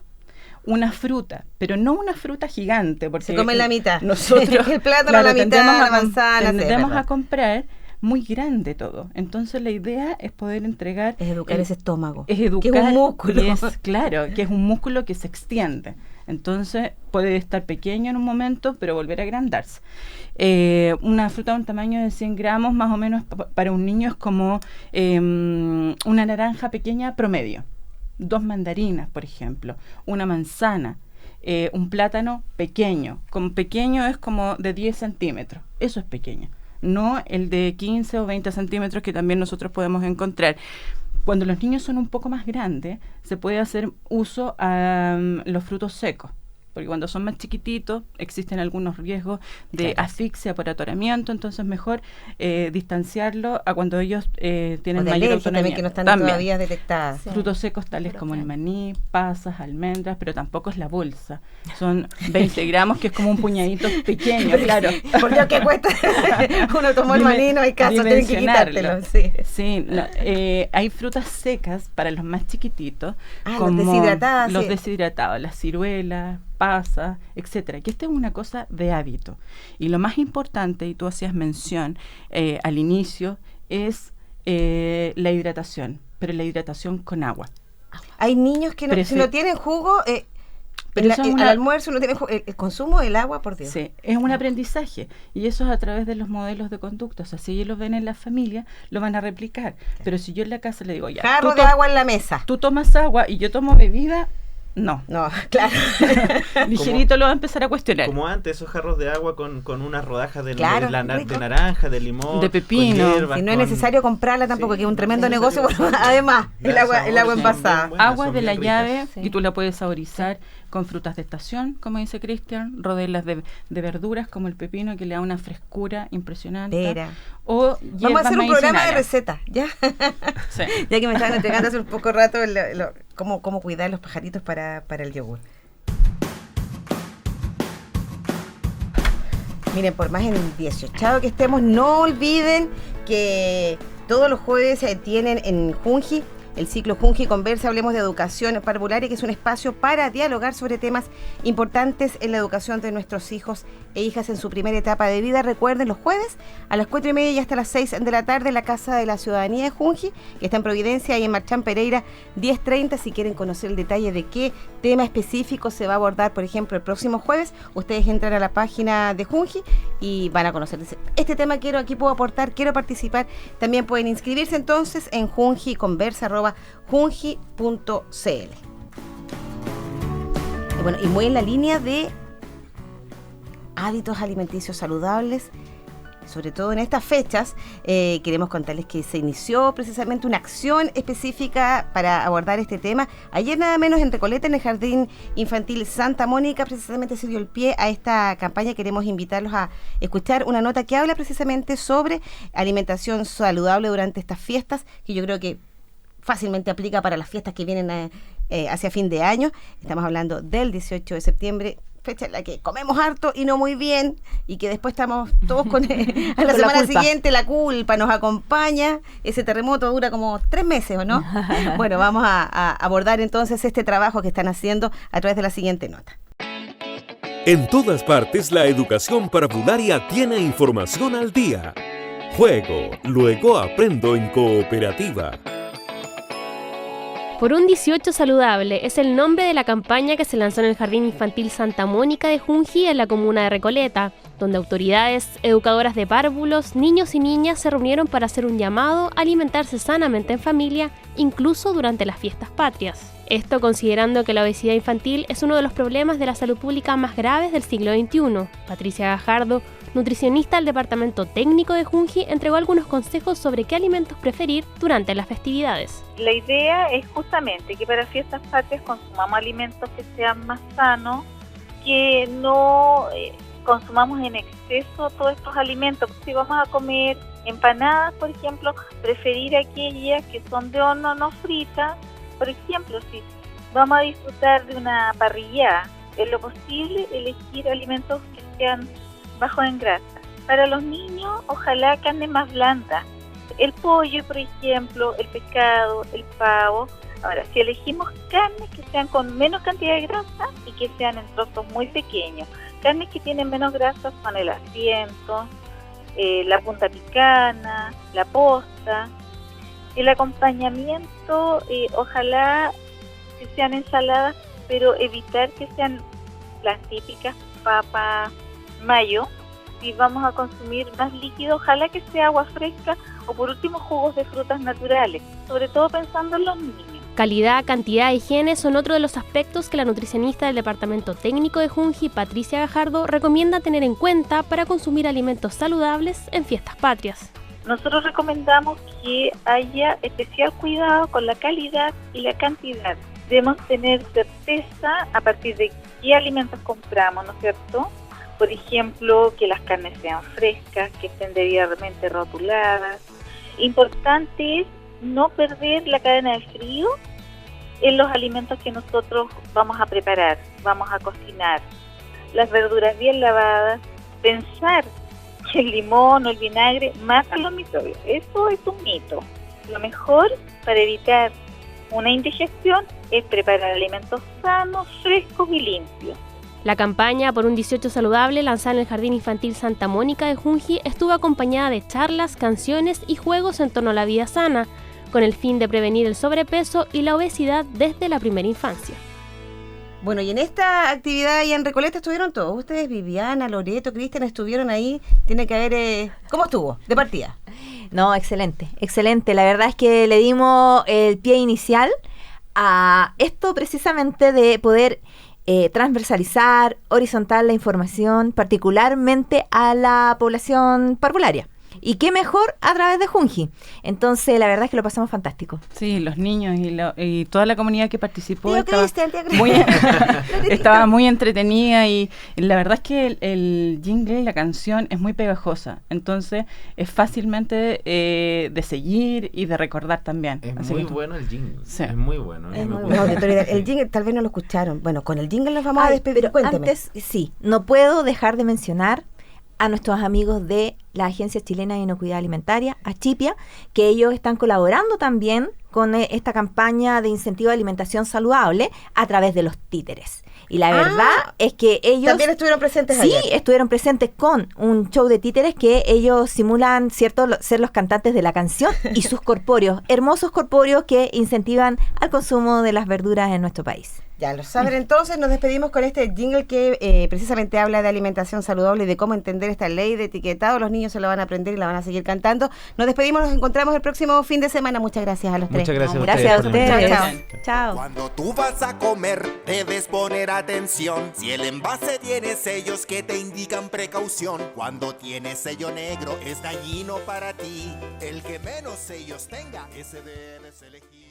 Speaker 3: Una fruta, pero no una fruta gigante. Porque
Speaker 2: se come la mitad.
Speaker 3: Nosotros,
Speaker 2: el plátano a la mitad, la manzana.
Speaker 3: Tendemos a comprar muy grande todo. Entonces la idea es poder entregar...
Speaker 2: Es educar ese estómago.
Speaker 3: Es educar.
Speaker 2: Que es un músculo.
Speaker 3: Claro, que es un músculo que se extiende. Entonces puede estar pequeño en un momento, pero volver a agrandarse. Una fruta de un tamaño de 100 gramos, más o menos para un niño es como una naranja pequeña promedio. 2 mandarinas, por ejemplo. Una manzana. Un plátano pequeño. Como pequeño es como de 10 centímetros. Eso es pequeño. No el de 15 o 20 centímetros que también nosotros podemos encontrar. Cuando los niños son un poco más grandes, se puede hacer uso a los frutos secos, porque cuando son más chiquititos existen algunos riesgos de asfixia por atoramiento, entonces mejor distanciarlo a cuando ellos tienen mayor autonomía.
Speaker 2: También, que no están todavía detectadas.
Speaker 3: Sí. Frutos secos tales como el maní, pasas, almendras, pero tampoco es la bolsa. Son 20 gramos, que es como un puñadito pequeño, claro.
Speaker 2: Por Dios, ¿qué cuesta? Uno tomó el maní, no hay caso, tienen que quitártelo.
Speaker 3: Sí, no, hay frutas secas para los más chiquititos, como
Speaker 2: los
Speaker 3: deshidratados, las ciruelas, pasas, etcétera, que esta es una cosa de hábito. Y lo más importante, y tú hacías mención al inicio, es la hidratación, pero la hidratación con agua.
Speaker 2: Hay niños que si no tienen jugo, al almuerzo no tienen jugo, el consumo del agua, por Dios.
Speaker 3: Sí, es un aprendizaje, y eso es a través de los modelos de conducta. O sea, si ellos lo ven en la familia, lo van a replicar. Pero si yo en la casa le digo, ya,
Speaker 2: jarro de agua en la mesa,
Speaker 3: tú tomas agua y yo tomo bebida, No,
Speaker 2: claro.
Speaker 3: Ligerito lo va a empezar a cuestionar.
Speaker 5: Como antes, esos jarros de agua con unas rodajas de naranja, de limón,
Speaker 3: de pepino.
Speaker 2: Y no es necesario comprarla tampoco, que es un tremendo negocio. Además, el agua envasada.
Speaker 3: Agua de la llave, y tú la puedes saborizar con frutas de estación, como dice Cristian, rodelas de verduras como el pepino, que le da una frescura impresionante. O
Speaker 2: vamos a hacer un programa de recetas, ¿ya?
Speaker 3: Sí.
Speaker 2: Ya que me estaban entregando hace un poco rato cómo cuidar los pajaritos para el yogur. Miren, por más en el 18 que estemos, no olviden que todos los jueves tienen en Junji el ciclo Junji Conversa, hablemos de educación parvularia, que es un espacio para dialogar sobre temas importantes en la educación de nuestros hijos e hijas en su primera etapa de vida. Recuerden, los jueves a las 4:30 y hasta las 6 de la tarde en la Casa de la Ciudadanía de Junji, que está en Providencia y en Marchán Pereira 10:30. Si quieren conocer el detalle de qué tema específico se va a abordar, por ejemplo, el próximo jueves, ustedes entran a la página de Junji y van a conocer este tema. Aquí puedo aportar, quiero participar. También pueden inscribirse entonces en junjiconversa@junji.cl. Y muy en la línea de hábitos alimenticios saludables, sobre todo en estas fechas, queremos contarles que se inició precisamente una acción específica para abordar este tema. Ayer nada menos en Recoleta, en el Jardín Infantil Santa Mónica, precisamente se dio el pie a esta campaña. Queremos invitarlos a escuchar una nota que habla precisamente sobre alimentación saludable durante estas fiestas, que yo creo que fácilmente aplica para las fiestas que vienen hacia fin de año. Estamos hablando del 18 de septiembre, fecha en la que comemos harto y no muy bien, y que después estamos todos con a la semana siguiente la culpa nos acompaña. Ese terremoto dura como 3 meses, ¿o no? Bueno, vamos a abordar entonces este trabajo que están haciendo a través de la siguiente nota.
Speaker 6: En todas partes, la educación parvularia tiene información al día. Juego, luego aprendo en Cooperativa.
Speaker 7: Por un 18 saludable es el nombre de la campaña que se lanzó en el Jardín Infantil Santa Mónica de Junji, en la comuna de Recoleta, donde autoridades, educadoras de párvulos, niños y niñas se reunieron para hacer un llamado a alimentarse sanamente en familia, incluso durante las fiestas patrias. Esto considerando que la obesidad infantil es uno de los problemas de la salud pública más graves del siglo XXI. Patricia Gajardo, nutricionista del Departamento Técnico de Junji, entregó algunos consejos sobre qué alimentos preferir durante las festividades.
Speaker 11: La idea es justamente que para fiestas patrias consumamos alimentos que sean más sanos, que no consumamos en exceso todos estos alimentos. Si vamos a comer empanadas, por ejemplo, preferir aquellas que son de horno, no fritas. Por ejemplo, si vamos a disfrutar de una parrillada, en lo posible elegir alimentos que sean bajos en grasa. Para los niños, ojalá carne más blanda. El pollo, por ejemplo, el pescado, el pavo. Ahora, si elegimos carnes que sean con menos cantidad de grasa y que sean en trozos muy pequeños. Carnes que tienen menos grasa son el asiento, la punta picana, la posta. El acompañamiento, ojalá que sean ensaladas, pero evitar que sean las típicas papas mayo. Si vamos a consumir más líquido, ojalá que sea agua fresca o por último jugos de frutas naturales, sobre todo pensando en los niños.
Speaker 7: Calidad, cantidad e higiene son otro de los aspectos que la nutricionista del Departamento Técnico de Junji, Patricia Gajardo, recomienda tener en cuenta para consumir alimentos saludables en fiestas patrias.
Speaker 11: Nosotros recomendamos que haya especial cuidado con la calidad y la cantidad. Debemos tener certeza a partir de qué alimentos compramos, ¿no es cierto? Por ejemplo, que las carnes sean frescas, que estén debidamente rotuladas. Importante es no perder la cadena de frío en los alimentos que nosotros vamos a preparar, vamos a cocinar. Las verduras bien lavadas, pensar que el limón o el vinagre matan los microbios. Eso es un mito. Lo mejor para evitar una indigestión es preparar alimentos sanos, frescos y limpios.
Speaker 7: La campaña por un 18 saludable, lanzada en el Jardín Infantil Santa Mónica de Junji, estuvo acompañada de charlas, canciones y juegos en torno a la vida sana, con el fin de prevenir el sobrepeso y la obesidad desde la primera infancia.
Speaker 2: Bueno, y en esta actividad ahí en Recoleta estuvieron todos. Ustedes, Viviana, Loreto, Cristian, estuvieron ahí. Tiene que haber... ¿Cómo estuvo de partida?
Speaker 4: No, excelente, excelente. La verdad es que le dimos el pie inicial a esto precisamente de poder transversalizar, horizontal la información, particularmente a la población parvularia. Y qué mejor a través de Junji. Entonces, la verdad es que lo pasamos fantástico.
Speaker 3: Sí, los niños y toda la comunidad que participó
Speaker 2: muy
Speaker 3: estaba muy entretenida y la verdad es que el jingle y la canción es muy pegajosa. Entonces, es fácilmente de seguir y de recordar también.
Speaker 5: Es
Speaker 3: Así
Speaker 5: muy
Speaker 3: que,
Speaker 5: bueno el jingle.
Speaker 3: Sí.
Speaker 5: Es muy bueno.
Speaker 2: Es muy bueno. El jingle tal vez no lo escucharon. Bueno, con el jingle nos vamos a despedir.
Speaker 4: Pero
Speaker 2: Cuénteme.
Speaker 4: antes, sí, no puedo dejar de mencionar a nuestros amigos de la Agencia Chilena de Inocuidad Alimentaria, Achipia, que ellos están colaborando también con esta campaña de incentivo de alimentación saludable a través de los títeres. Y la verdad es que ellos...
Speaker 2: También estuvieron presentes ayer.
Speaker 4: Sí, estuvieron presentes con un show de títeres que ellos simulan, ¿cierto?, ser los cantantes de la canción y sus corpóreos, hermosos corpóreos que incentivan al consumo de las verduras en nuestro país.
Speaker 2: Ya lo saben, entonces nos despedimos con este jingle que precisamente habla de alimentación saludable y de cómo entender esta ley de etiquetado. Los niños se la van a aprender y la van a seguir cantando. Nos despedimos, nos encontramos el próximo fin de semana. Muchas gracias a los tres.
Speaker 5: Muchas gracias,
Speaker 4: Gracias a ustedes.
Speaker 2: Chao.
Speaker 4: Chao.
Speaker 10: Cuando tú vas a comer, debes poner atención. Si el envase tiene sellos que te indican precaución, cuando tiene sello negro es dañino para ti. El que menos sellos tenga, ese debes elegir.